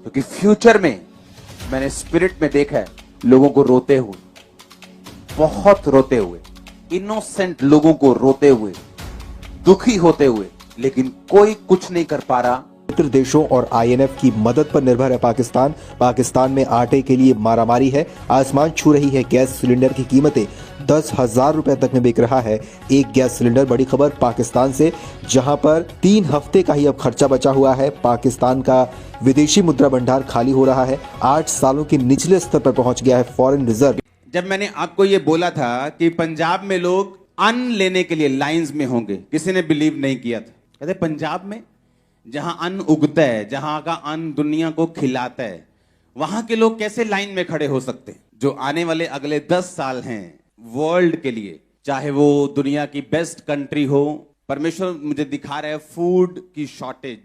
क्योंकि फ्यूचर में मैंने स्पिरिट में देखा है लोगों को रोते हुए, बहुत रोते हुए, इनोसेंट लोगों को रोते हुए, दुखी होते हुए, लेकिन कोई कुछ नहीं कर पा रहा। मित्र देशों और आईएनएफ की मदद पर निर्भर है पाकिस्तान। पाकिस्तान में आटे के लिए मारामारी है। आसमान छू रही है। गैस सिलेंडर की कीमतें 10,000 रुपए तक में बिक रहा है एक गैस सिलेंडर। बड़ी खबर पाकिस्तान से, जहां पर 3 हफ्ते का ही अब खर्चा बचा हुआ है। पाकिस्तान का विदेशी मुद्रा भंडार खाली हो रहा है। 8 सालों के निचले स्तर पर पहुंच गया है फॉरेन रिजर्व। जब मैंने आपको यह बोला था कि पंजाब में लोग अन्न लेने के लिए लाइंस में होंगे, किसी ने बिलीव नहीं किया था। कहते पंजाब में जहां अन्न उगता है, जहां का अन्न दुनिया को खिलाता है, वहां के लोग कैसे लाइन में खड़े हो सकते हैं? जो आने वाले अगले 10 साल हैं वर्ल्ड के लिए, चाहे वो दुनिया की बेस्ट कंट्री हो, परमेश्वर मुझे दिखा रहा है फूड की शॉर्टेज,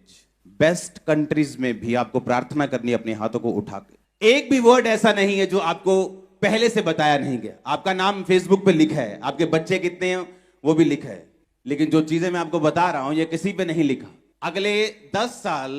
बेस्ट कंट्रीज में भी आपको प्रार्थना करनी है अपने हाथों को उठा के। एक भी वर्ड ऐसा नहीं है जो आपको पहले से बताया नहीं गया। आपका नाम फेसबुक पे लिखा है, आपके बच्चे कितने हैं वो भी लिखा है, लेकिन जो चीजें मैं आपको बता रहा हूं ये किसी पे नहीं लिखा। अगले 10 साल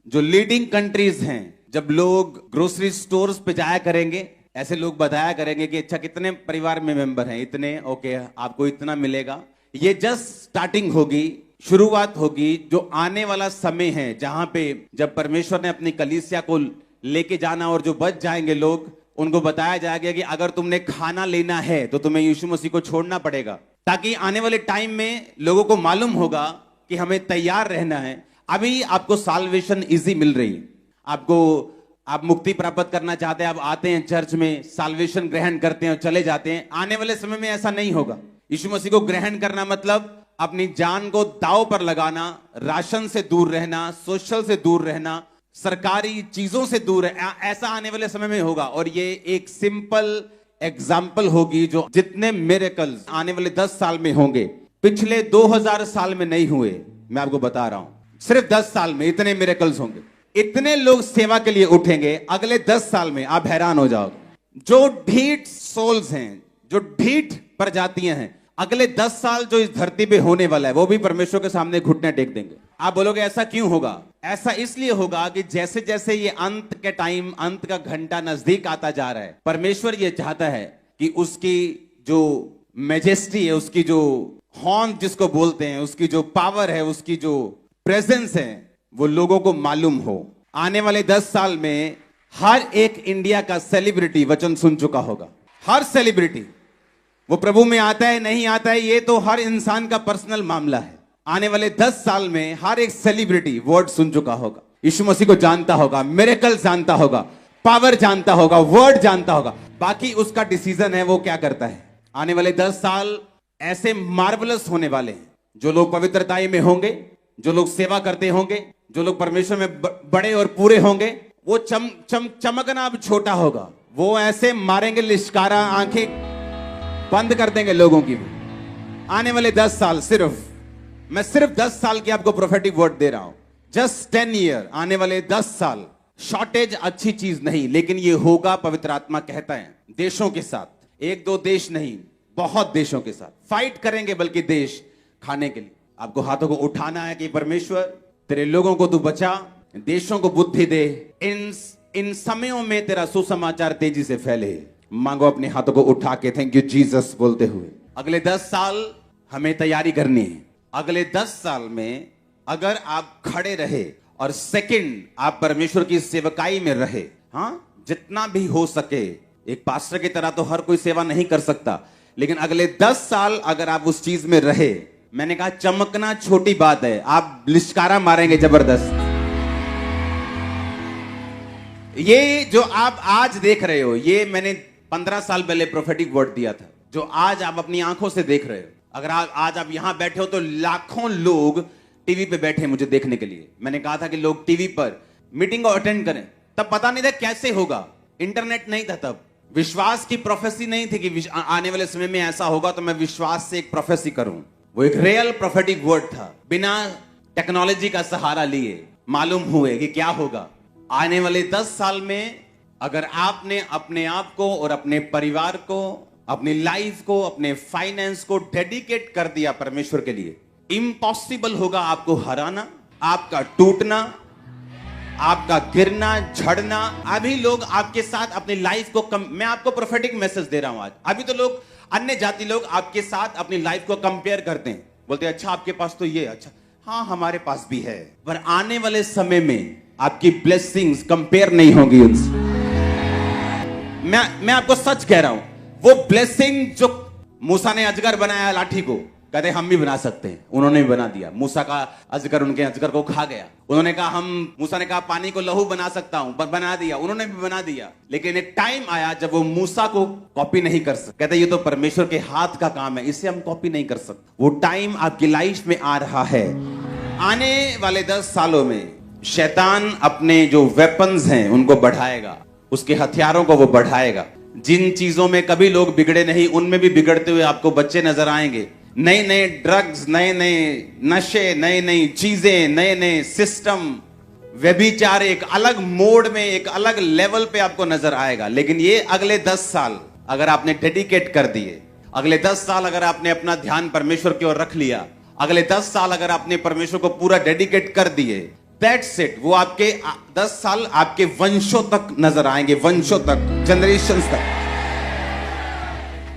जो लीडिंग कंट्रीज हैं, जब लोग ग्रोसरी स्टोर्स पे जाया करेंगे, ऐसे लोग बताया करेंगे कि अच्छा कितने परिवार में मेंबर हैं, इतने, ओके आपको इतना मिलेगा। ये जस्ट स्टार्टिंग होगी, शुरुआत होगी। जो आने वाला समय है जहां पे जब परमेश्वर ने अपनी कलीसिया को लेके जाना और जो बच जाएंगे लोग, उनको बताया जाएगा कि अगर तुमने खाना लेना है तो तुम्हें यीशु मसीह को छोड़ना पड़ेगा, ताकि आने वाले टाइम में लोगों को मालूम होगा कि हमें तैयार रहना है। अभी आपको साल्वेशन इजी मिल रही है, आप मुक्ति प्राप्त करना चाहते हैं, आप आते हैं चर्च में, साल्वेशन ग्रहण करते हैं और चले जाते हैं। आने वाले समय में ऐसा नहीं होगा। यीशु मसीह को ग्रहण करना मतलब अपनी जान को दांव पर लगाना, राशन से दूर रहना, सोशल से दूर रहना, सरकारी चीजों से दूर है। ऐसा आने वाले समय में होगा। और ये एक सिंपल एग्जाम्पल होगी, जो जितने मिरेकल्स आने वाले 10 साल में होंगे, पिछले 2000 साल में नहीं हुए। मैं आपको बता रहा हूं, सिर्फ 10 साल में इतने मिरेकल्स होंगे, इतने लोग सेवा के लिए उठेंगे। अगले 10 साल में आप हैरान हो जाओगे। जो ढीठ सोल्स हैं, जो ढीठ प्रजातियां हैं, अगले 10 साल जो इस धरती पे होने वाला है, वो भी परमेश्वर के सामने घुटने टेक देंगे। आप बोलोगे ऐसा क्यों होगा? ऐसा इसलिए होगा कि जैसे जैसे ये अंत के टाइम, अंत का घंटा नजदीक आता जा रहा है, परमेश्वर ये चाहता है कि उसकी जो मैजेस्टी है, उसकी जो हॉर्न जिसको बोलते हैं, उसकी जो पावर है, उसकी जो प्रेजेंस है, वो लोगों को मालूम हो। आने वाले 10 साल में हर एक इंडिया का सेलिब्रिटी वचन सुन चुका होगा। हर सेलिब्रिटी, वो प्रभु में आता है नहीं आता है ये तो हर इंसान का पर्सनल मामला है। आने वाले 10 साल में हर एक सेलिब्रिटी वर्ड सुन चुका होगा, यीशु मसीह को जानता होगा, मिरेकल जानता होगा, पावर जानता होगा, वर्ड जानता होगा। बाकी उसका डिसीजन है वो क्या करता है। आने वाले 10 साल ऐसे मार्वलस होने वाले हैं। जो लोग पवित्रताई में होंगे, जो लोग सेवा करते होंगे, जो लोग परमेश्वर में बड़े और पूरे होंगे, वो चमकना अब छोटा होगा। वो ऐसे मारेंगे लिश्कारा, आंखें बंद कर देंगे लोगों की। आने वाले 10 साल, मैं सिर्फ 10 साल की आपको प्रोफेटिक वर्ड दे रहा हूं। जस्ट 10 ईयर, आने वाले 10 साल। शॉर्टेज अच्छी चीज नहीं, लेकिन ये होगा, पवित्र आत्मा कहता है। देशों के साथ, 1-2 देश नहीं, बहुत देशों के साथ फाइट करेंगे, बल्कि देश खाने के लिए। आपको हाथों को उठाना है कि परमेश्वर तेरे लोगों को तू बचा, देशों को बुद्धि दे। इन समयों में तेरा सुसमाचार तेजी से फैले। मांगो अपने हाथों को उठा के थैंक यू जीसस बोलते हुए। अगले 10 साल हमें तैयारी करनी है। अगले 10 साल में अगर आप खड़े रहे और सेकंड आप परमेश्वर की सेवकाई में रहे, हाँ, जितना भी हो सके। एक पास्टर की तरह तो हर कोई सेवा नहीं कर सकता, लेकिन अगले 10 साल अगर आप उस चीज में रहे, मैंने कहा चमकना छोटी बात है, आप लिश्कारा मारेंगे जबरदस्त। ये जो आप आज देख रहे हो, ये मैंने 15 साल पहले प्रोफेटिक वर्ड दिया था, जो आज आप अपनी आंखों से देख रहे हो। अगर आज आप यहां बैठे हो तो लाखों लोग टीवी पे बैठे मुझे देखने के लिए। मैंने कहा था कि लोग टीवी पर मीटिंग को अटेंड करें, तब पता नहीं था कैसे होगा, इंटरनेट नहीं था, तब विश्वास की प्रोफेसी नहीं थी कि आने वाले समय में ऐसा होगा, तो मैं विश्वास से एक प्रोफेसी करूं। वो एक रियल प्रोफेटिक वर्ड था, बिना टेक्नोलॉजी का सहारा लिए मालूम हुए कि क्या होगा। आने वाले 10 साल में अगर आपने अपने आप को और अपने परिवार को, अपनी लाइफ को, अपने फाइनेंस को डेडिकेट कर दिया परमेश्वर के लिए, इम्पॉसिबल होगा आपको हराना, आपका टूटना। आपका गिरना झड़ना। अभी लोग आपके साथ अपनी लाइफ को मैं आपको प्रोफेटिक मैसेज दे रहा हूं आज। अभी तो लोग, अन्य जाति लोग आपके साथ अपनी लाइफ को कंपेयर करते हैं, बोलते हैं अच्छा आपके पास तो ये, अच्छा हाँ हमारे पास भी है। पर आने वाले समय में आपकी ब्लेसिंग्स कंपेयर नहीं होंगी उनसे। मैं आपको सच कह रहा हूं, वो ब्लेसिंग जो मूसा ने अजगर बनाया लाठी को, कहते हम भी बना सकते हैं, उन्होंने भी बना दिया। मूसा का अजगर उनके अजगर को खा गया। उन्होंने कहा मूसा ने कहा पानी को लहू बना सकता हूं, बना दिया, उन्होंने भी बना दिया। लेकिन एक टाइम आया जब वो मूसा को कॉपी नहीं कर सकते। कहते ये तो परमेश्वर के हाथ का काम है, इसे हम कॉपी नहीं कर सकते। वो टाइम आपकी लाइफ में आ रहा है। आने वाले 10 सालों में शैतान अपने जो वेपन्स हैं उनको बढ़ाएगा, उसके हथियारों को वो बढ़ाएगा। जिन चीजों में कभी लोग बिगड़े नहीं, उनमें भी बिगड़ते हुए आपको बच्चे नजर आएंगे। नए नए ड्रग्स, नए नए नशे, नई नई चीजें, नए नए सिस्टम, व्यभिचार एक अलग मोड में, एक अलग लेवल पे आपको नजर आएगा। लेकिन ये अगले 10 साल अगर आपने डेडिकेट कर दिए, अगले 10 साल अगर आपने अपना ध्यान परमेश्वर की ओर रख लिया, अगले 10 साल अगर आपने परमेश्वर को पूरा डेडिकेट कर दिए, दैट्स इट। वो आपके 10 साल आपके वंशों तक नजर आएंगे, वंशों तक, जनरेशंस तक।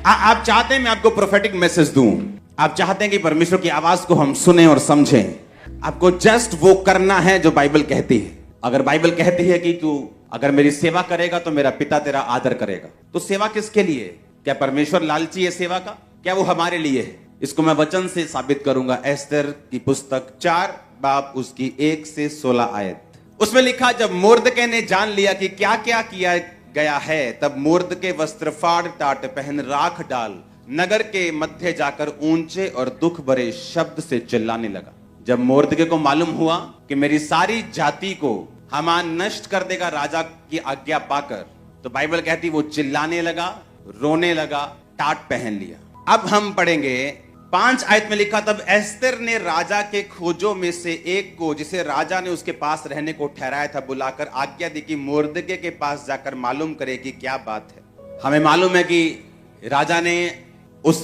आप चाहते हैं मैं आपको प्रोफेटिक मैसेज दूं, आप चाहते हैं कि परमेश्वर की आवाज को हम सुने और समझें। आपको जस्ट वो करना है जो बाइबल कहती है। अगर बाइबल कहती है कि तू अगर मेरी सेवा करेगा तो मेरा पिता तेरा आदर करेगा, तो सेवा किसके लिए? क्या परमेश्वर लालची है सेवा का? क्या वो हमारे लिए है? इसको मैं वचन से साबित करूंगा। एस्तर की पुस्तक 4 बाब उसकी 1 से 16 आयत। उसमें लिखा, जब मोर्दके ने जान लिया कि क्या क्या किया गया है, तब मोर्दके वस्त्र फाड़ टाट पहन राख डाल नगर के मध्य जाकर ऊंचे और दुख भरे शब्द से चिल्लाने लगा। जब मोर्दके को मालूम हुआ कि मेरी सारी जाति को हामान नष्ट कर देगा राजा की आज्ञा पाकर, तो बाइबल कहती वो चिल्लाने लगा, रोने लगा, टाट पहन लिया। अब हम पढ़ेंगे 5 आयत में लिखा, तब एस्तर ने राजा के खोजों में से एक को, जिसे राजा ने उसके पास रहने को ठहराया था, बुलाकर आज्ञा दी कि मोर्दके के पास जाकर मालूम करे कि क्या बात है। हमें मालूम है कि राजा ने उस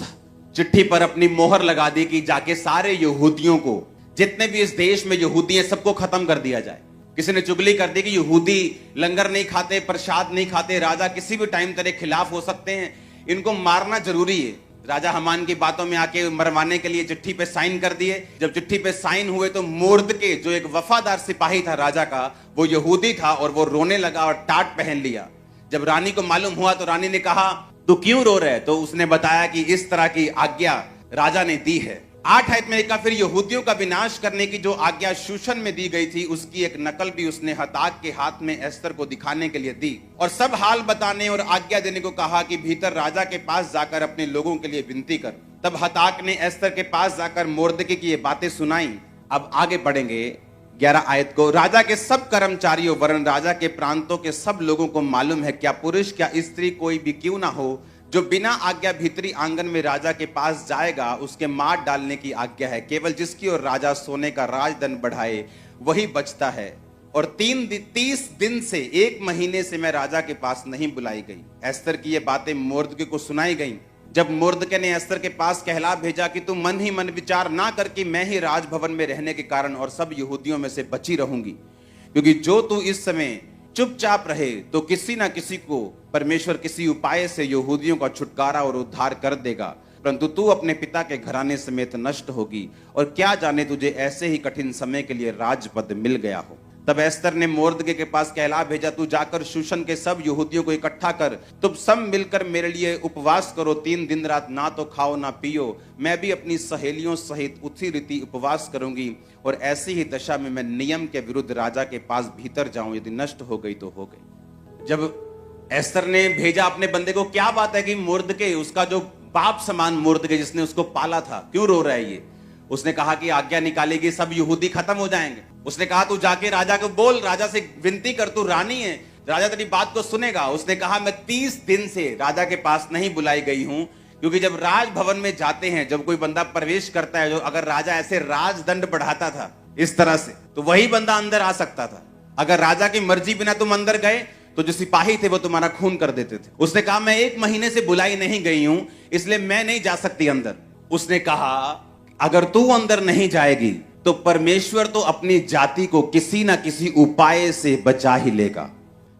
चिट्ठी पर अपनी मोहर लगा दी कि जाके सारे यहूदियों को, जितने भी इस देश में यहूदी हैं, सबको खत्म कर दिया जाए। किसी ने चुगली कर दी कि यहूदी लंगर नहीं खाते, प्रसाद नहीं खाते, राजा किसी भी टाइम तेरे खिलाफ हो सकते हैं, इनको मारना जरूरी है। राजा हमान की बातों में आके मरवाने के लिए चिट्ठी पे साइन कर दिए। जब चिट्ठी पे साइन हुए तो मोर्दके, जो एक वफादार सिपाही था राजा का, वो यहूदी था और वो रोने लगा और टाट पहन लिया। जब रानी को मालूम हुआ तो रानी ने कहा तू क्यों रो रहे? तो उसने बताया कि इस तरह की आज्ञा राजा ने दी है। 8 आयत में लिखा, फिर यहूदियों का विनाश करने की जो आज्ञा शूशन में दी गई थी, उसकी एक नकल भी उसने हताक के हाथ में एस्तर को दिखाने के लिए दी और सब हाल बताने और आज्ञा देने को कहा कि भीतर राजा के पास जाकर अपने लोगों के लिए विनती कर। तब हताक ने एस्तर के पास जाकर मोर्दके की ये बातें सुनाई। अब आगे बढ़ेंगे 11 आयत को। राजा के सब कर्मचारियों वरन राजा के प्रांतों के सब लोगों को मालूम है, क्या पुरुष क्या स्त्री कोई भी क्यों ना हो, जो बिना आज्ञा भीतरी आंगन में राजा के पास जाएगा, उसके मार डालने की आज्ञा है। केवल जिसकी ओर राजा सोने का राजदंड बढ़ाए वही बचता है। और 30 दिन से 1 महीने से मैं राजा के पास नहीं बुलाई गई। एस्तर की ये बातें मोर्दके को सुनाई गई। जब मोर्दके ने एस्तर के पास कहला भेजा कि तू मन ही मन विचार ना कर कि मैं ही राजभवन में रहने के कारण और सब यहूदियों में से बची रहूंगी, क्योंकि जो तू इस समय चुपचाप रहे तो किसी ना किसी को परमेश्वर किसी उपाय से यहूदियों का छुटकारा और उद्धार कर देगा, परंतु तू अपने पिता के घराने समेत नष्ट होगी। और क्या जाने तुझे ऐसे ही कठिन समय के लिए राजपद मिल गया हो। तब एस्तर ने मोर्दके के पास कहला भेजा, तू जाकर शूशन के सब यहूदियों को इकट्ठा कर, तुम सब मिलकर मेरे लिए उपवास करो, 3 दिन रात ना तो खाओ ना पियो। मैं भी अपनी सहेलियों सहित उसी रीति उपवास करूंगी और ऐसी ही दशा में मैं नियम के विरुद्ध राजा के पास भीतर जाऊं, यदि नष्ट हो गई तो हो गई। जब एस्तर ने भेजा अपने बंदे को, क्या बात है कि मोर्दके, उसका जो बाप समान मोर्दके जिसने उसको पाला था, क्यों रो रहा है ये? उसने कहा कि आज्ञा निकालेगी, सब यहूदी खत्म हो जाएंगे। उसने कहा तू जाके राजा को बोल, राजा से विनती कर, तू रानी है, राजा तेरी बात को सुनेगा। उसने कहा मैं 30 दिन से राजा के पास नहीं बुलाई गई हूं, क्योंकि जब राजभवन में जाते हैं, जब कोई बंदा प्रवेश करता है, जो अगर राजा ऐसे राजदंड बढ़ाता था इस तरह से, तो वही बंदा अंदर आ सकता था। अगर राजा की मर्जी बिना तुम अंदर गए तो जो सिपाही थे वो तुम्हारा खून कर देते थे। उसने कहा मैं 1 महीने से बुलाई नहीं गई हूं, इसलिए मैं नहीं जा सकती अंदर। उसने कहा अगर तू अंदर नहीं जाएगी तो परमेश्वर तो अपनी जाति को किसी ना किसी उपाय से बचा ही लेगा,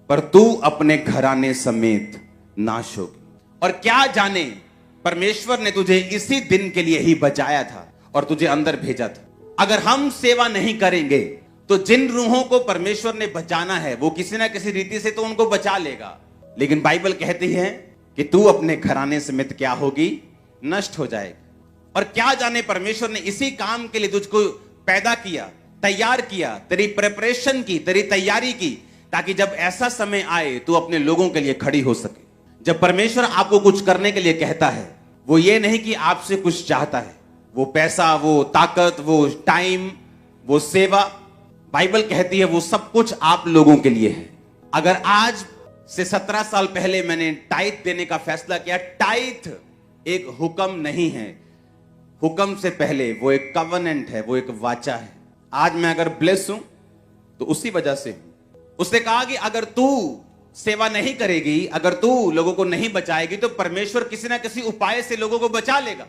पर तू अपने घराने समेत नाश होगी। और क्या जाने परमेश्वर ने तुझे इसी दिन के लिए ही बचाया था और तुझे अंदर भेजा था। अगर हम सेवा नहीं करेंगे तो जिन रूहों को परमेश्वर ने बचाना है वो किसी ना किसी रीति से तो उनको बचा लेगा, लेकिन बाइबल कहती है कि तू अपने घराने समेत क्या होगी, नष्ट हो जाएगी। और क्या जाने परमेश्वर ने इसी काम के लिए तुझको पैदा किया, तैयार किया, तेरी प्रिपरेशन की, तेरी तैयारी की, ताकि जब ऐसा समय आए तो अपने लोगों के लिए खड़ी हो सके। जब परमेश्वर आपको कुछ करने के लिए कहता है, वो ये नहीं कि आपसे कुछ चाहता है, वो पैसा, वो ताकत, वो टाइम, वो सेवा, बाइबल कहती है वो सब कुछ आप लोगों के लिए है। अगर आज से 17 साल पहले मैंने टाइथ देने का फैसला किया, टाइथ एक हुक्म नहीं है, हुक्म से पहले वो एक कवनेंट है, वो एक वाचा है। आज मैं अगर ब्लेस हूं तो उसी वजह से हूं। उसने कहा कि अगर तू सेवा नहीं करेगी, अगर तू लोगों को नहीं बचाएगी तो परमेश्वर किसी ना किसी उपाय से लोगों को बचा लेगा,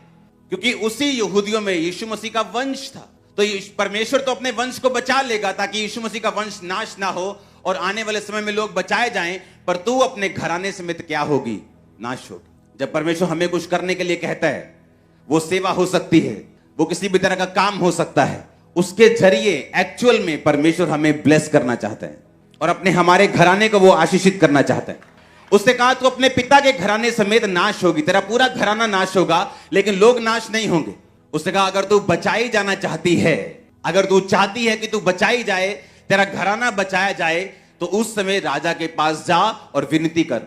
क्योंकि उसी यहूदियों में यीशु मसीह का वंश था। तो परमेश्वर तो अपने वंश को बचा लेगा ताकि यीशु मसीह का वंश नाश ना हो और आने वाले समय में लोग बचाए जाएं, पर तू अपने घराने समेत क्या होगी, नाश होगी। जब परमेश्वर हमें कुछ करने के लिए कहता है, वो सेवा हो सकती है, वो किसी भी तरह का काम हो सकता है, उसके जरिए एक्चुअल में परमेश्वर हमें ब्लेस करना चाहता है और अपने हमारे घराने को वो आशीषित करना चाहता है। उसने कहा तू अपने पिता के घराने समेत नाश होगी, तेरा पूरा घराना नाश होगा, लेकिन लोग नाश नहीं होंगे। उसने कहा अगर तू बचाई जाना चाहती है, अगर तू चाहती है कि तू बचाई जाए, तेरा घराना बचाया जाए, तो उस समय राजा के पास जा और विनती कर।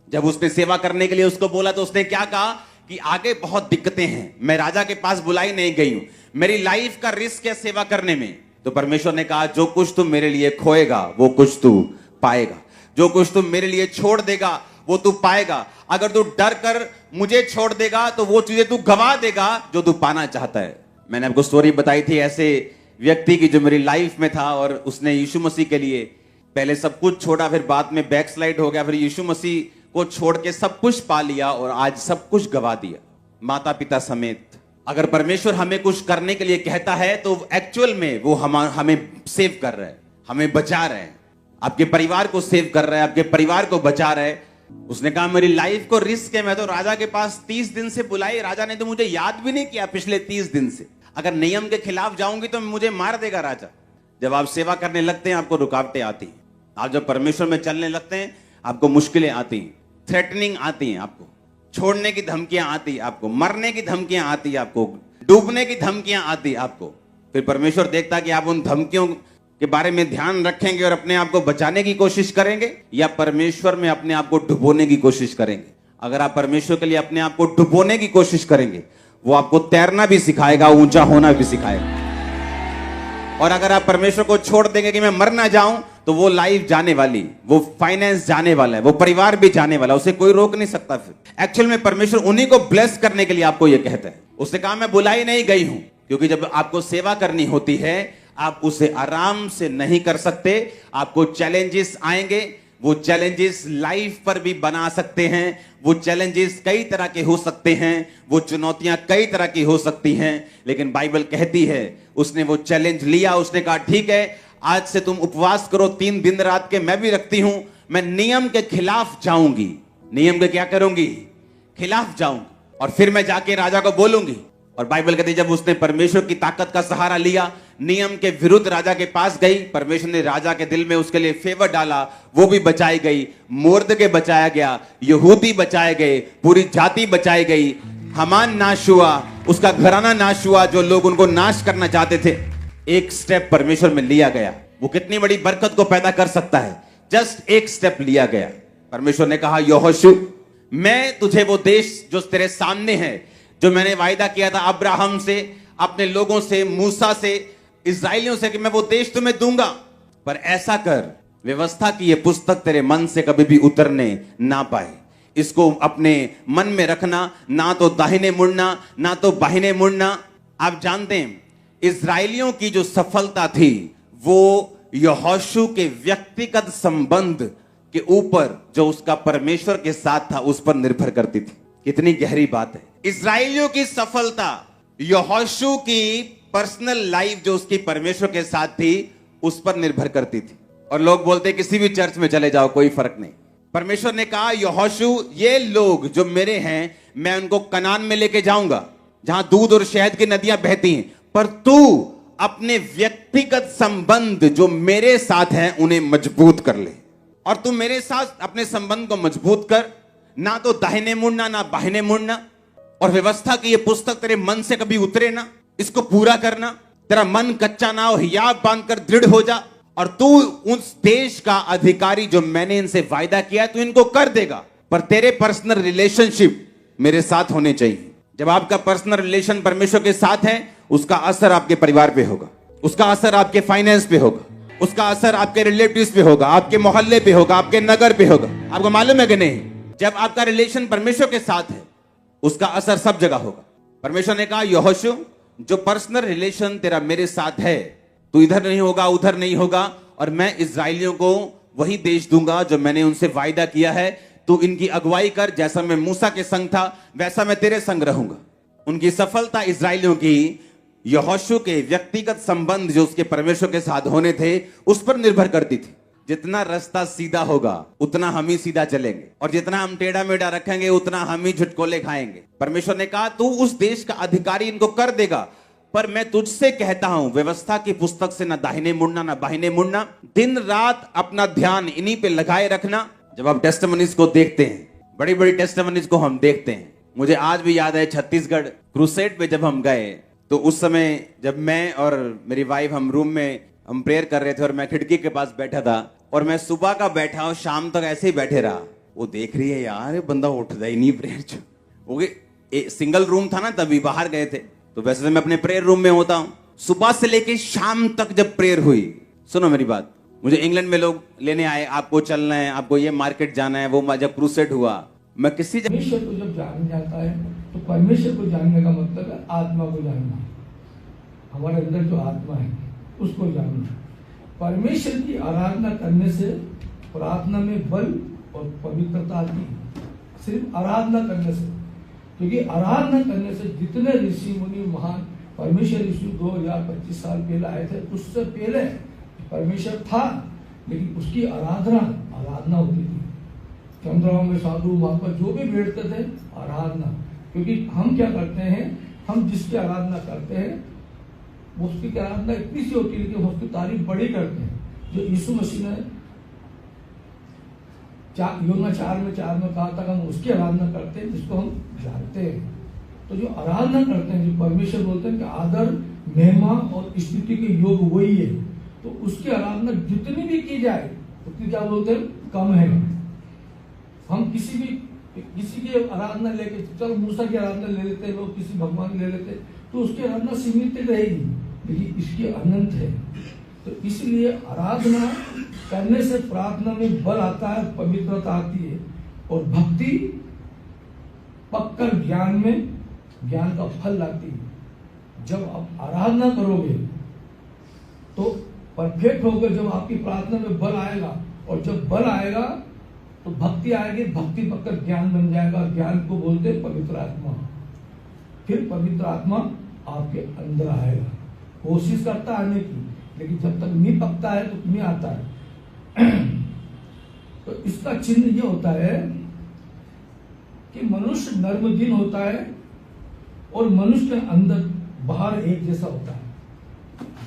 जब उसने सेवा करने के लिए उसको बोला तो उसने क्या कहा कि आगे बहुत दिक्कतें हैं, मैं राजा के पास बुलाई नहीं गई हूं, मेरी लाइफ का रिस्क है सेवा करने में। तो परमेश्वर ने कहा जो कुछ तू मेरे लिए खोएगा वो कुछ तू पाएगा, जो कुछ तू मेरे लिए छोड़ देगा वो तू पाएगा। अगर तू डर कर मुझे छोड़ देगा तो वो चीजें तू गवा देगा जो तू पाना चाहता है। मैंने आपको स्टोरी बताई थी ऐसे व्यक्ति की जो मेरी लाइफ में था और उसने यीशु मसीह के लिए पहले सब कुछ छोड़ा, फिर बाद में बैकस्लाइड हो गया, फिर यीशु मसीह को छोड़ के सब कुछ पा लिया और आज सब कुछ गवा दिया, माता पिता समेत। अगर परमेश्वर हमें कुछ करने के लिए कहता है तो एक्चुअल में वो हमें सेव कर रहा है, हमें बचा रहे हैं, आपके परिवार को सेव कर रहा है, आपके परिवार को बचा रहा है। उसने कहा मेरी लाइफ को रिस्क है, मैं तो राजा के पास 30 दिन से बुलाई, राजा ने तो मुझे याद भी नहीं किया पिछले 30 दिन से, अगर नियम के खिलाफ जाऊंगी तो मुझे मार देगा राजा। जब आप सेवा करने लगते हैं आपको रुकावटें आती हैं, आप जब परमेश्वर में चलने लगते हैं आपको मुश्किलें आती हैं, थ्रेटनिंग आती हैं, आपको छोड़ने की धमकियां आती, आपको मरने की धमकियां आती, आपको डूबने की धमकियां आती आपको। फिर परमेश्वर देखता कि आप उन धमकियों के बारे में ध्यान रखेंगे और अपने आप को बचाने की कोशिश करेंगे या परमेश्वर में अपने आप को डुबोने की कोशिश करेंगे। अगर आप परमेश्वर के लिए अपने आप को डुबोने की कोशिश करेंगे वो आपको तैरना भी सिखाएगा, ऊंचा होना भी सिखाएगा। और अगर आप परमेश्वर को छोड़ देंगे कि मैं मर ना जाऊं तो वो लाइफ जाने वाली, वो फाइनेंस जाने वाला है, वो परिवार भी जाने वाला, उसे कोई रोक नहीं सकता। फिर एक्चुअल में परमेश्वर उन्हीं को ब्लेस करने के लिए आपको ये कहता है। उसने कहा मैं बुलाई नहीं गई हूं, क्योंकि जब आपको सेवा करनी होती है आप उसे आराम से नहीं कर सकते, आपको चैलेंजेस आएंगे, वो चैलेंजेस लाइफ पर भी बना सकते हैं, वो चैलेंजेस कई तरह के हो सकते हैं, वो चुनौतियां कई तरह की हो सकती हैं, लेकिन बाइबल कहती है उसने वो चैलेंज लिया, उसने कहा ठीक है आज से तुम उपवास करो 3 दिन रात के, मैं भी रखती हूं, मैं नियम के खिलाफ जाऊंगी, नियम के क्या करूंगी, खिलाफ जाऊंगी, और फिर मैं जाके राजा को बोलूंगी। और बाइबल कहती है जब उसने परमेश्वर की ताकत का सहारा लिया, नियम के विरुद्ध राजा के पास गई, परमेश्वर ने राजा के दिल में उसके लिए फेवर डाला, वो भी बचाई गई, मोर्दके बचाया गया, यहूदी बचाए गए, पूरी जाति बचाई गई, हमान नाश हुआ, उसका घराना नाश हुआ, जो लोग उनको नाश करना चाहते थे। एक स्टेप परमेश्वर में लिया गया, वो कितनी बड़ी बरकत को पैदा कर सकता है, जस्ट एक स्टेप लिया गया। परमेश्वर ने कहा यहोशू मैं तुझे वो देश जो तेरे सामने है, जो मैंने वायदा किया था अब्राहम से, अपने लोगों से, मूसा से, इस्राएलियों से कि मैं वो देश तुम्हें दूंगा, पर ऐसा कर व्यवस्था की ये पुस्तक तेरे मन से कभी भी उतरने ना पाए, इसको अपने मन में रखना, ना तो दाहिने मुड़ना ना तो बाहिने मुड़ना। आप जानते हैं इस्राएलियों की जो सफलता थी वो यहोशू के व्यक्तिगत संबंध के ऊपर जो उसका परमेश्वर के साथ था उस पर निर्भर करती थी। कितनी गहरी बात है। इस्राएलियों की सफलता यहोशू की पर्सनल लाइफ जो उसकी परमेश्वर के साथ थी उस पर निर्भर करती थी। और लोग बोलते किसी भी चर्च में चले जाओ कोई फर्क नहीं। परमेश्वर ने कहा यहोशू, ये लोग जो मेरे हैं मैं उनको कनान में लेके जाऊंगा जहां दूध और शहद की नदियां बहती हैं, पर तू अपने व्यक्तिगत संबंध जो मेरे साथ हैं उन्हें मजबूत कर ले। और तू मेरे साथ अपने संबंध को मजबूत कर, ना तो दाहिने मुड़ना ना बाहिने मुड़ना। और व्यवस्था की ये पुस्तक तेरे मन से कभी उतरे ना, इसको पूरा करना। तेरा मन कच्चा ना हो, हियाव बांधकर दृढ़ हो जा। और तू उस देश का अधिकारी जो मैंने इनसे वायदा किया तू इनको कर देगा, पर तेरे पर्सनल रिलेशनशिप मेरे साथ होने चाहिए। जब आपका पर्सनल रिलेशन परमेश्वर के साथ है उसका असर आपके परिवार पे होगा, उसका असर आपके फाइनेंस पे होगा, उसका असर आपके रिलेटिव्स पे होगा, आपके मोहल्ले पे होगा, आपके नगर पे होगा। आपको मालूम है कि नहीं? जब आपका रिलेशन परमेश्वर के साथ है उसका असर सब जगह होगा। परमेश्वर ने कहा यहोशू, जो पर्सनल रिलेशन तेरा मेरे साथ है, तू इधर नहीं होगा उधर नहीं होगा, और मैं इस्राएलियों को वही देश दूंगा जो मैंने उनसे वायदा किया है। तू इनकी अगुवाई कर, जैसा मैं मूसा के संग था वैसा मैं तेरे संग रहूंगा। उनकी सफलता इस्राएलियों की यहोशू के व्यक्तिगत संबंध जो उसके परमेश्वर के साथ होने थे उस पर निर्भर करती थी। जितना रास्ता सीधा होगा उतना हम ही सीधा चलेंगे, और जितना हम टेढ़ा मेढ़ा रखेंगे उतना हम ही झुटकोले खाएंगे। परमेश्वर ने कहा तू उस देश का अधिकारी इनको कर देगा, पर मैं तुझसे कहता हूं व्यवस्था की पुस्तक से ना दाहिने मुड़ना ना बाहिने मुड़ना। दिन रात अपना ध्यान इन्हीं पे लगाए रखना। जब आप टेस्टिमनीज को देखते हैं, बड़ी बड़ी टेस्टिमनीज को हम देखते हैं, मुझे आज भी याद है छत्तीसगढ़ क्रूसेड पे जब हम गए तो उस समय जब मैं और मेरी वाइफ हम रूम में हम प्रेयर कर रहे थे और मैं खिड़की के पास बैठा था, और मैं सुबह का बैठा और शाम तक ऐसे ही बैठे रहा। वो देख रही है यार ये बंदा उठता ही नहीं प्रेयर। वो सिंगल रूम था ना, तभी बाहर गए थे, तो वैसे मैं अपने प्रेयर रूम में होता हूँ। सुबह से लेके शाम तक जब प्रेयर हुई, सुनो मेरी बात, मुझे इंग्लैंड में लोग लेने आए, आपको चलना है, आपको ये मार्केट जाना है, वो जब क्रूसेड हुआ, मैं किसी परमेश्वर को जब जान जाता है तो परमेश्वर को जानने का मतलब है आत्मा को जानना। हमारे अंदर जो आत्मा है उसको जानना। परमेश्वर की आराधना करने से प्रार्थना में बल और पवित्रता आती है, सिर्फ आराधना करने से। क्योंकि आराधना करने से जितने ऋषि मुनि महान परमेश्वर ऋषि 2025 साल पहले आए थे, उससे पहले परमेश्वर था, लेकिन उसकी आराधना होती थी। चंद्रमा में साधु महात्मा जो भी बैठते थे आराधना। क्योंकि हम क्या करते हैं, हम जिसकी आराधना करते हैं उसकी आराधना इतनी सी होती है कि हम उसकी तारीफ बड़ी करते हैं। जो यीशु मसीह ने यूहन्ना 4 में कहा था, हम उसकी आराधना करते हैं जिसको हम जानते हैं। तो जो आराधना करते हैं, जो परमेश्वर बोलते हैं कि आदर महिमा और स्तुति के योग वही है, तो उसकी आराधना जितनी भी की जाए उतनी क्या बोलते हैं कम है। हम किसी की आराधना लेके, चलो मूसा की आराधना ले लेते हैं लोग, किसी भगवान ले लेते, तो उसकी आराधना सीमित रहेगी, लेकिन इसकी अनंत है। तो इसलिए आराधना करने से प्रार्थना में बल आता है, पवित्रता आती है, और भक्ति पक्कर ज्ञान का फल लाती है। जब आप आराधना करोगे तो परफेक्ट होगे, जब आपकी प्रार्थना में बल आएगा, और जब बल आएगा तो भक्ति आएगी, भक्ति पक्कर ज्ञान बन जाएगा। ज्ञान को बोलते हैं पवित्र आत्मा। फिर पवित्र आत्मा आपके अंदर आएगा, कोशिश करता आने की, लेकिन जब तक नहीं पकता है तो नहीं आता है। तो इसका चिन्ह यह होता है कि मनुष्य नर्मदीन होता है और मनुष्य के अंदर बाहर एक जैसा होता है।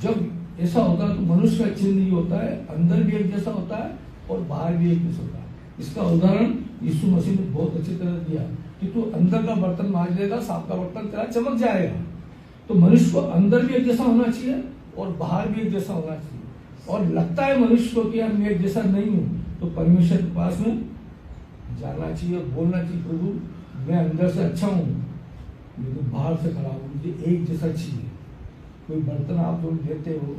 जब ऐसा होता है तो मनुष्य का चिन्ह ये होता है, अंदर भी एक जैसा होता है और बाहर भी एक जैसा होता है। इसका उदाहरण यीशु मसीह ने बहुत अच्छी तरह दिया कि तू अंदर का बर्तन मांज लेगा, साफ का बर्तन तेरा चमक जाएगा। तो मनुष्य को अंदर भी एक जैसा होना चाहिए और बाहर भी एक जैसा होना चाहिए। और लगता है मनुष्य को कि यार मैं एक जैसा नहीं हूं, तो परमेश्वर के पास में जाना चाहिए, बोलना चाहिए, प्रभु मैं अंदर से अच्छा हूं लेकिन बाहर से खराब हूं, मुझे एक जैसा चाहिए। कोई बर्तन आप जो लेते हो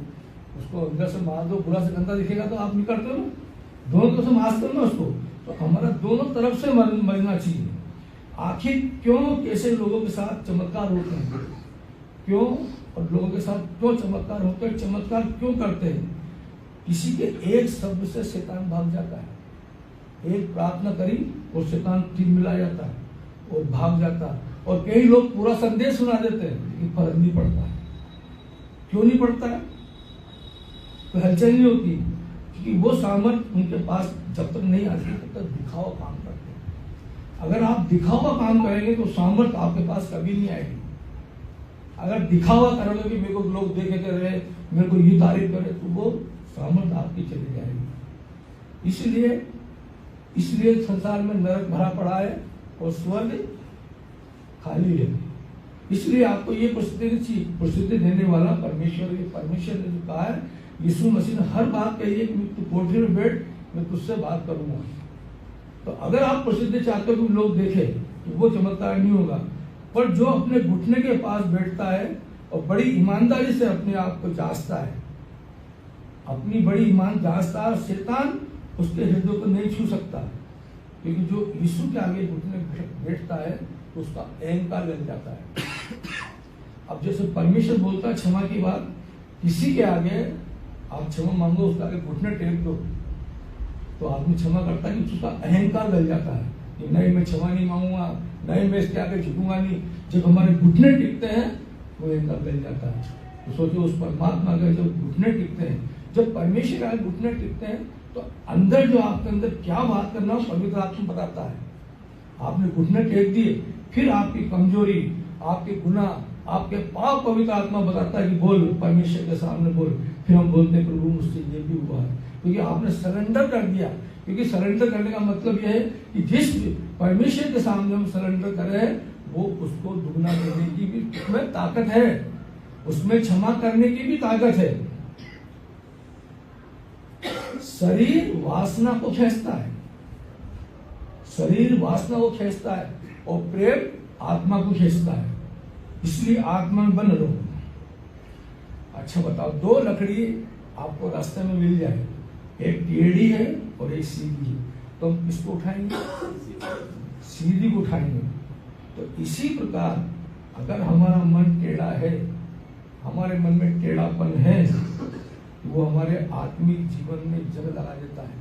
उसको अंदर से मार दो, बुरा से गंदा दिखेगा तो आप नहीं करते हो, दोनों तरफ से मार दो ना उसको। तो हमारा दोनों तरफ से मरना चाहिए। आखिर क्यों कैसे लोगों के साथ चमत्कार होते हैं, क्यों और लोगों के साथ क्यों चमत्कार होते हैं, चमत्कार क्यों करते हैं? किसी के एक शब्द से शैतान भाग जाता है। एक प्रार्थना करी और शैतान तीर मिला जाता है और भाग जाता है। और कई लोग पूरा संदेश सुना देते हैं लेकिन फर्क नहीं पड़ता है। क्यों नहीं पड़ता है? तो हलचल नहीं होती, क्योंकि वो सामर्थ उनके पास जब तक नहीं आती तब तक दिखावा काम करते हैं। अगर आप दिखावा काम करेंगे तो सामर्थ आपके पास कभी नहीं आएगी। अगर दिखावा करोगे कि मेरे को लोग देखे कर रहे, मेरे को ये तारीफ करे, तो वो सामर्थ आपकी चली जाएगी। इसलिए संसार में नरक भरा पड़ा है और स्वर्ग खाली है। इसलिए आपको ये प्रसिद्धि देने वाला परमेश्वर ने जो कहा है, यीशु मसीह ने हर बात कही है कि तू कोठरी में बैठ, मैं तुझसे बात करूंगा। तो अगर आप प्रसिद्धि चाहते हो कि लोग देखें, तो वो चमत्कार नहीं होगा। पर जो अपने घुटने के पास बैठता है और बड़ी ईमानदारी से अपने आप को जांचता है, अपनी बड़ी ईमान जांचता है, शैतान उसके हृदय को नहीं छू सकता, क्योंकि जो यीशु के आगे घुटने बैठता है तो उसका अहंकार लग जाता है। अब जैसे परमेश्वर बोलता है क्षमा की बात, किसी के आगे आप क्षमा मांगो, उसके आगे घुटने टेक दो, तो आदमी क्षमा करता है कि उसका अहंकार लग जाता है कि नहीं मैं क्षमा नहीं मांगूंगा, नहीं मैं इसके आगे झुकूंगा नहीं। जब हमारे घुटने टिकते हैं वो अहंकार लग जाता है। तो सोचो उस परमात्मा के जब घुटने टिकते हैं, जब परमेश्वर के आगे घुटने टिकते हैं, तो अंदर जो आपके अंदर क्या बात करना हो पवित्र आत्मा बताता है। आपने घुटने टेक दिए, फिर आपकी कमजोरी, आपके गुनाह, आपके पाप पवित्र आत्मा बताता है कि बोल, परमेश्वर के सामने बोल। फिर हम बोलते हैं प्रभु मुझसे ये भी हुआ है, क्योंकि आपने सरेंडर कर दिया। क्योंकि सरेंडर करने का मतलब यह है कि जिस परमेश्वर के सामने हम सरेंडर कर रहे हैं, वो उसको दुगना करने की भी उसमें ताकत है, उसमें क्षमा करने की भी ताकत है। शरीर वासना को खींचता है, शरीर वासना को खींचता है और प्रेम आत्मा को खींचता है। इसलिए आत्मा में बन रहो। अच्छा बताओ, दो लकड़ी आपको रास्ते में मिल जाए, एक टेढ़ी है और एक सीधी है, तो हम इसको उठाएंगे, सीधी को उठाएंगे। तो इसी प्रकार अगर हमारा मन टेढ़ा है, हमारे मन में टेढ़ापन है, वो हमारे आत्मिक जीवन में जंग लगा देता है।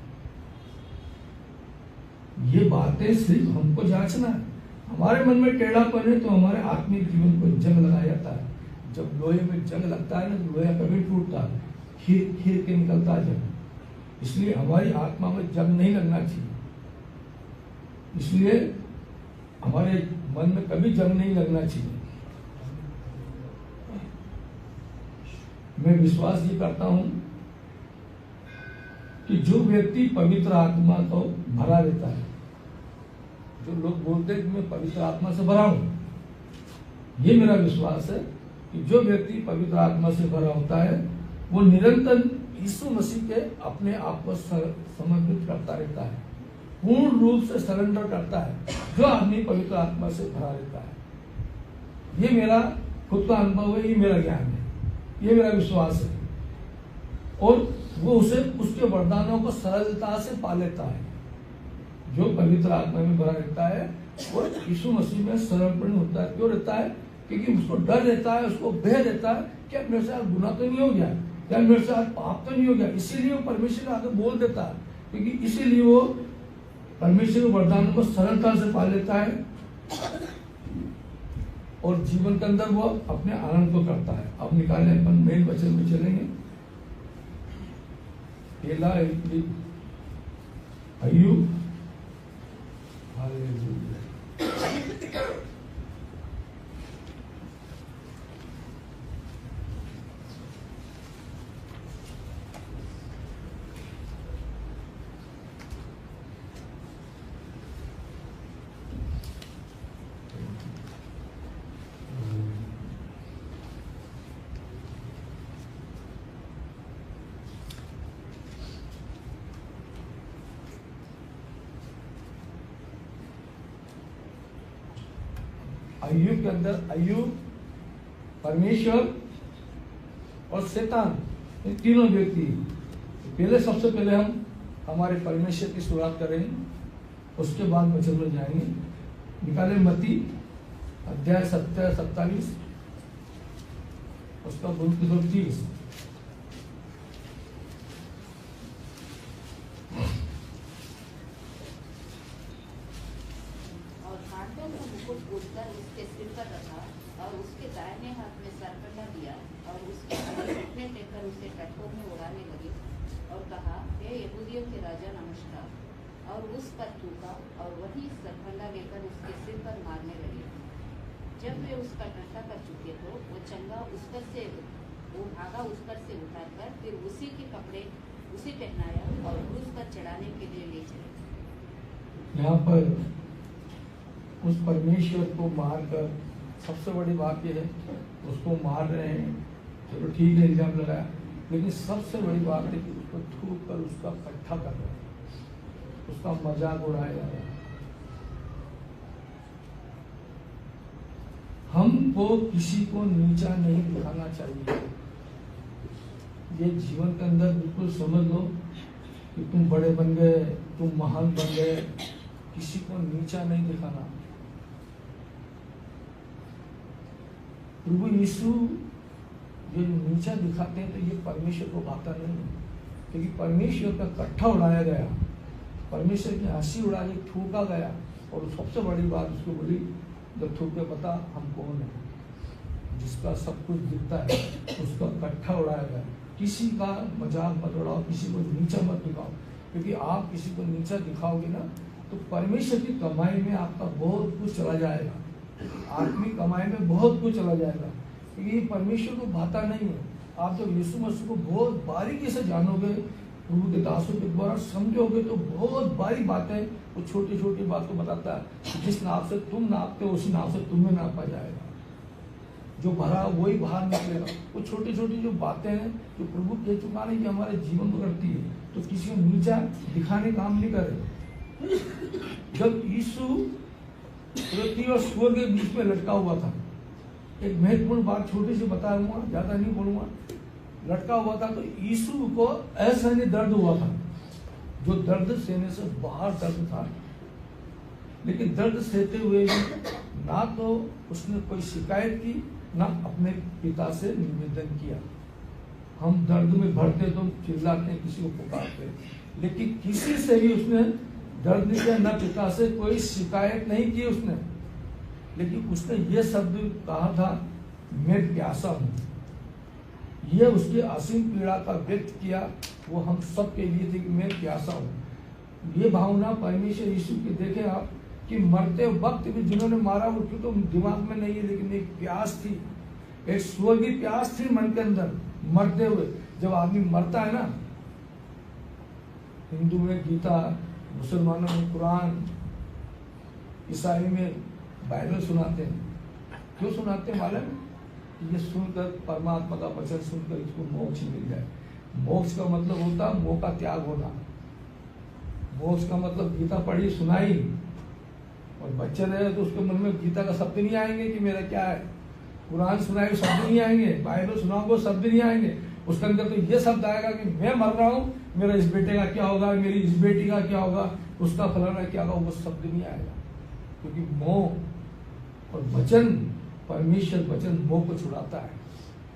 ये बातें सिर्फ हमको जांचना है। हमारे मन में टेढ़ापन है तो हमारे आत्मिक जीवन को जंग लगाया जाता है। जब लोहे में जंग लगता है ना, तो लोहा कभी टूटता है, खीर खीर के निकलता है जंग। इसलिए हमारी आत्मा में जंग नहीं लगना चाहिए। इसलिए हमारे मन में कभी जंग नहीं लगना चाहिए। मैं विश्वास ये करता हूं कि जो व्यक्ति पवित्र आत्मा को भरा रहता है, जो लोग बोलते हैं कि मैं पवित्र आत्मा से भरा हूं, ये मेरा विश्वास है कि जो व्यक्ति पवित्र आत्मा से भरा होता है, वो निरंतर यीशु मसीह के अपने आप को समर्पित करता रहता है, पूर्ण रूप से सरेंडर करता है। जो आदमी पवित्र आत्मा से भरा रहता है, ये मेरा खुद का अनुभव है, ये मेरा ज्ञान है, ये मेरा विश्वास है। और वो उसे उसके वरदानों को सरलता से पा लेता है। जो पवित्र आत्मा में भरा रहता है वो यीशु मसीह में समर्पण होता है। क्यों रहता है? क्योंकि उसको डर रहता है, उसको भय रहता है कि अब मेरे से आज गुनाह तो नहीं हो गया, या मेरे से आज पाप तो नहीं हो गया। इसीलिए वो परमेश्वर आगे बोल देता है, क्योंकि इसीलिए वो परमेश्वर के वरदानों को सरलता से पा लेता है और जीवन के अंदर वो अपने आनंद को करता है। अब निकालने अपन मेन वचन में चलेंगे। पहला अय्यूब, हालेलुया। अय्यूब के अंदर अय्यूब, परमेश्वर और शैतान, इन तीनों व्यक्ति। पहले सबसे पहले हम हमारे परमेश्वर की शुरुआत करेंगे, उसके बाद वचन में जाएंगे। निकाले मत्ती अध्याय 27, उसका 29-30। उसके सिर पर रखा और उसके दाहिने हाथ में सरकंडा दिया और उसके में टेककर उसे टट्टों में उड़ाने लगी और कहा, हे यहूदियों के राजा नमस्कार, और उस पर थूका और वही सरफंडा लेकर उसके सिर पर मारने लगे। जब वे उसका टट्टा कर चुके तो वो चंगा वो भागा उस पर से उतारकर फिर उसी के कपड़े उसे पहनाया और क्रूस पर चढ़ाने के लिए ले चले। यहाँ पर उस परमेश्वर को मारकर सबसे बड़ी बात यह है, उसको मार रहे हैं, चलो ठीक है, इल्जाम लगाया, लेकिन सबसे बड़ी बात है कि उसको थूक कर उसका इकट्ठा कर रहे हैं, उसका मजाक उड़ाया जा रहा है। हमको किसी को नीचा नहीं दिखाना चाहिए। ये जीवन के अंदर बिल्कुल समझ लो कि तुम बड़े बन गए, तुम महान बन गए, किसी को नीचा नहीं दिखाना। प्रभु यीशु जो नीचा दिखाते हैं तो ये परमेश्वर को भाता नहीं है, क्योंकि परमेश्वर का कट्ठा उड़ाया गया, परमेश्वर की हंसी उड़ा के थूका गया, और सबसे बड़ी बात उसको बोली, जब थूक के पता हम कौन है, जिसका सब कुछ दिखता है, उसका कट्ठा उड़ाया गया। किसी का मजाक मत उड़ाओ, किसी को नीचा मत दिखाओ, क्योंकि आप किसी को नीचा दिखाओगे ना तो परमेश्वर की कमाई में आपका बहुत कुछ चला जाएगा, आत्मिक कमाई में बहुत कुछ चला जाएगा, क्योंकि परमेश्वर को भाता नहीं है। आप जब यीशु मसीह को बहुत बारीकी से जानोगे, प्रभु के दासों के द्वारा समझोगे, तो बहुत बड़ी बातें, वो छोटी छोटी बातों बताता है। जिस नाप से तुम नापते हो उसी नाप से तुम्हें नापा जाएगा, जो भरा वही बाहर निकलेगा। वो छोटी छोटी जो बातें हैं जो प्रभु कह चुका है कि हमारे जीवन को करती है, तो किसी को नीचा दिखाने का काम नहीं करे। जब यीशु पृथ्वी और स्वर्ग के बीच में लटका हुआ था, एक महत्वपूर्ण बात छोटी सी बताऊंगा, ज्यादा नहीं बोलूंगा। लटका हुआ था तो यीशु को असहनीय दर्द हुआ था, जो दर्द सहने से बाहर दर्द था, लेकिन दर्द सहते हुए भी ना तो उसने कोई शिकायत की, ना अपने पिता से निवेदन किया। हम दर्द में भरते तो चिल्लाते हैं, किसी को पुकारते, लेकिन किसी से भी उसने दर्द नहीं किया, ना पिता से कोई शिकायत नहीं की उसने, लेकिन उसने ये शब्द कहा था, मैं प्यासा हूं। ये उसकी असीम पीड़ा का व्यक्त किया, वो हम सब के लिए थी कि मैं प्यासा हूं। ये भावना परमेश्वर यीशु की देखें आप, कि मरते वक्त भी जिन्होंने मारा वो क्यों तो दिमाग में नहीं है, लेकिन एक प्यास थी, एक स्वर्गीय प्यास थी मन के अंदर मरते हुए। जब आदमी मरता है ना, हिंदू में गीता, मुसलमानों में कुरान, ईसाई में बाइबल सुनाते हैं। क्यों सुनाते हैं मालूम? ये सुनकर, परमात्मा का वचन सुनकर इसको मोक्ष मिल जाए। मोक्ष का मतलब होता है मोह का त्याग होना। मोक्ष का मतलब गीता पढ़ी सुनाई और बच्चे रहे तो उसके मन में गीता का शब्द नहीं आएंगे कि मेरा क्या है, कुरान सुनाए शब्द नहीं आएंगे, बाइबल सुनाओगे शब्द नहीं आएंगे। उसके अंदर तो ये शब्द आएगा कि मैं मर रहा हूँ, मेरा इस बेटे का क्या होगा, मेरी इस बेटी का क्या होगा, उसका फलाना क्या होगा, वो शब्द नहीं आएगा। क्योंकि मोह और वचन, परमेश्वर वचन मोह को छुड़ाता है।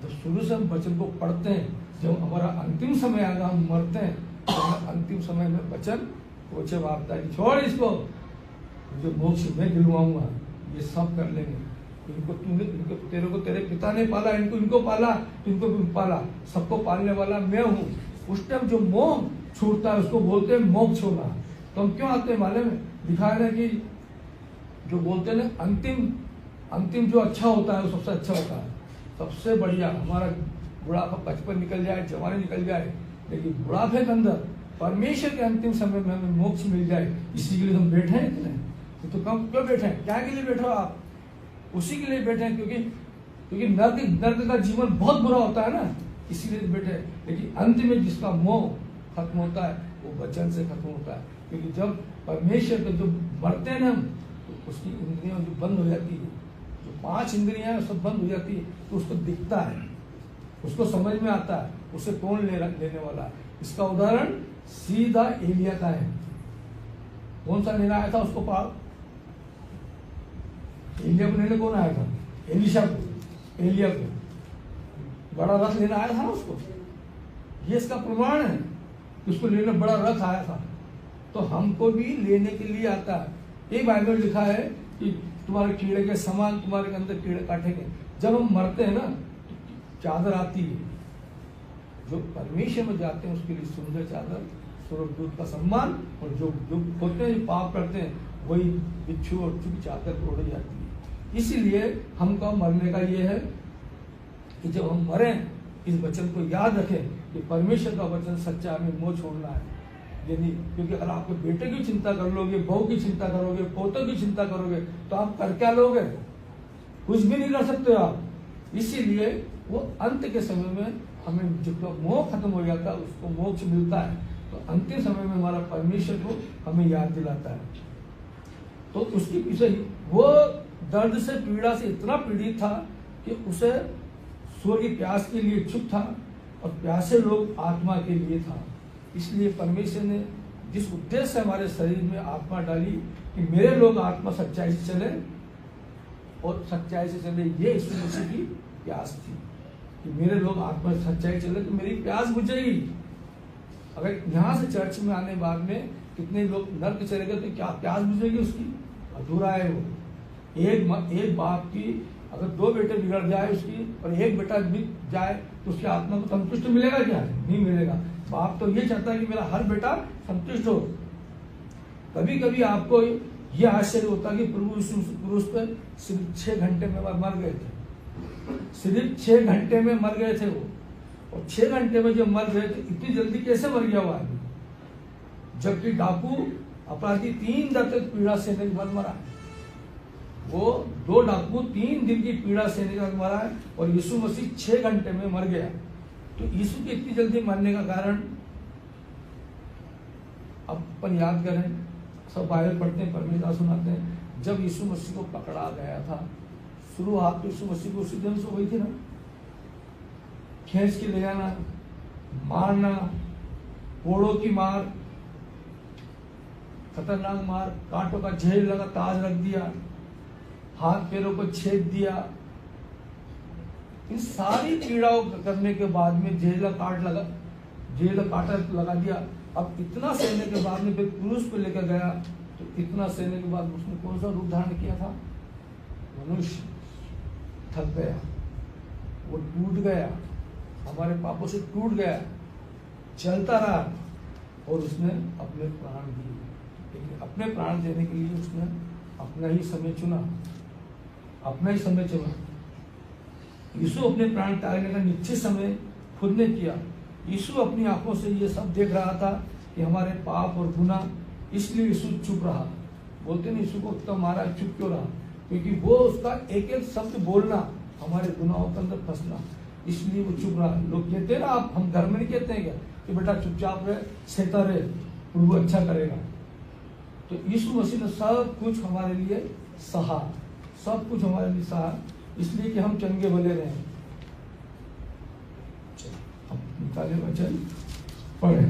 जब शुरू से हम वचन को पढ़ते हैं, जब हमारा अंतिम समय आएगा, हम मरते हैं, तो अंतिम समय में वचन पोछे मारता है, छोड़ इसको, जो मोक्ष मैं दिलवाऊंगा, ये सब कर लेंगे। इनको तूने, इनको तेरे को तेरे पिता ने पाला, इनको पाला, इनको भी पाला, सबको पालने वाला मैं हूँ। उस टाइम जो मोह छूटता है उसको बोलते हैं मोक्ष होना। तो हम क्यों आते हैं मालूम है? दिखा रहे हैं कि जो बोलते हैं ना, अंतिम जो अच्छा होता है वो सबसे अच्छा होता है, सबसे बढ़िया। हमारा बुढ़ापा, बचपन निकल जाए, जवानी निकल जाए, लेकिन बुढ़ापे के अंदर परमेश्वर के अंतिम समय में हमें मोक्ष मिल जाए, इसी के लिए हम बैठे हैं इतने। तो कम क्यों बैठे हैं? क्या के लिए बैठे हो आप? उसी के लिए बैठे हैं, क्योंकि नर्क का जीवन बहुत बुरा होता है ना, इसीलिए बैठे हैं। लेकिन अंत में जिसका मोह खत्म होता है वो वचन से खत्म होता है। क्योंकि जब परमेश्वर को जो मरते हैं ना, तो उसकी इंद्रियां जो बंद हो जाती है, जो 5 इंद्रियां सब बंद हो जाती है, तो उसको दिखता है, उसको समझ में आता है उसे कौन लेने वाला है। इसका उदाहरण सीधा एलिया का है। कौन सा लेना आया था उसको पार? एलिया को लेने कौन आया था? एलिशा को, एलिया को बड़ा रथ लेना आया था ना उसको। ये इसका प्रमाण है कि उसको लेने बड़ा रथ आया था। तो हमको भी लेने के लिए आता है। ये बाइबल लिखा है कि तुम्हारे कीड़े के समान तुम्हारे अंदर कीड़े काटेंगे। जब हम मरते हैं ना, तो चादर आती है, जो परमेश्वर में जाते हैं उसके लिए सुंदर चादर, स्वर्गदूत का सम्मान, और जो होते हैं जो पाप करते हैं वही बिच्छू और चुप चादर ओढ़ी जाती है। इसीलिए हमको मरने का ये है कि जब हम मरें इस वचन को याद रखें कि परमेश्वर का वचन सच्चा, हमें मोह छोड़ना है। यदि क्योंकि अगर आपके बेटे की चिंता कर लोगे, बहू की चिंता करोगे, पोतों की चिंता करोगे, तो आप कर क्या लोगे? कुछ भी नहीं कर सकते आप। इसीलिए वो अंत के समय में हमें जब मोह खत्म हो जाता है उसको मोक्ष मिलता है, तो अंतिम समय में हमारा परमेश्वर को हमें याद दिलाता है। तो उसके पीछे वो दर्द से, पीड़ा से इतना पीड़ित था कि उसे स्वर्ग की प्यास के लिए इच्छुक था, और प्यासे लोग आत्मा के लिए था। इसलिए परमेश्वर ने जिस उद्देश्य से हमारे शरीर में आत्मा डाली कि मेरे लोग आत्मा सच्चाई से चले, और सच्चाई से चले, ये यीशु मसीह की प्यास थी कि मेरे लोग आत्मा सच्चाई चले तो मेरी प्यास बुझेगी। अगर यहाँ से चर्च में आने बाद में कितने लोग नर्क चले गए तो क्या प्यास बुझेगी उसकी? अधूरा है वो। एक बाप की अगर 2 बेटे बिगड़ जाए उसकी, और एक बेटा बिक जाए तो उसकी आत्मा को संतुष्ट मिलेगा क्या? नहीं मिलेगा। बाप तो ये चाहता है कि मेरा हर बेटा संतुष्ट हो। कभी कभी आपको ये आश्चर्य होता कि प्रभु यीशु क्रूस पे सिर्फ 6 घंटे में मर गए थे। सिर्फ 6 घंटे में मर गए थे वो, और 6 घंटे में जब मर गए थे इतनी जल्दी कैसे मर गया वो आदमी? जबकि डाकू अपराधी 3 दिन तक पीड़ा सहने के बाद मरा। वो 2 डाकू 3 दिन की पीड़ा सहने के बाद मरा है, और यीशु मसीह 6 घंटे में मर गया। तो यीशु के इतनी जल्दी मरने का कारण अब अपन याद करें, सब बाइबल पढ़ते हैं, परमेश्वर सुनाते हैं। जब यीशु मसीह को पकड़ा गया था, शुरुआत तो यीशु मसीह को उसी दिन से हुई थी ना, खींच के ले जाना, मारना, कोड़ों की मार, खतरनाक मार, कांटों का झेल लगा, ताज रख दिया, हाथ पैरों को छेद दिया। इन सारी पीड़ाओं करने के बाद में जेल काटा लगा दिया। अब इतना सहने के बाद में फिर क्रूस पे लेकर गया, तो इतना सहने के बाद उसने कौन सा रूप धारण किया था? मनुष्य। थक गया, वो टूट गया, हमारे पापों से टूट गया, चलता रहा, और उसने अपने प्राण दिए। लेकिन अपने प्राण देने के लिए उसने अपना ही समय चुना, अपना ही समय चुना। यीशु अपने प्राण त्यागने का निश्चित समय खुद ने किया। यीशु अपनी आंखों से ये सब देख रहा था कि हमारे पाप और गुनाह, इसलिए यीशु चुप रहा। बोलते नहीं यीशु को तो मारा, चुप क्यों रहा? क्योंकि वो उसका एक एक शब्द बोलना हमारे गुनाहों के अंदर फंसना, इसलिए वो चुप रहा। लोग कहते हैं ना, आप हम घर में नहीं कहते हैं क्या कि बेटा चुपचाप रहे, सहता रहे, प्रभु अच्छा करेगा। तो यीशु मसीह ने सब कुछ हमारे लिए सहा, सब कुछ हमारे लिए सहा, इसलिए कि हम चंगे भले रहें। निकाले वचन पढ़े।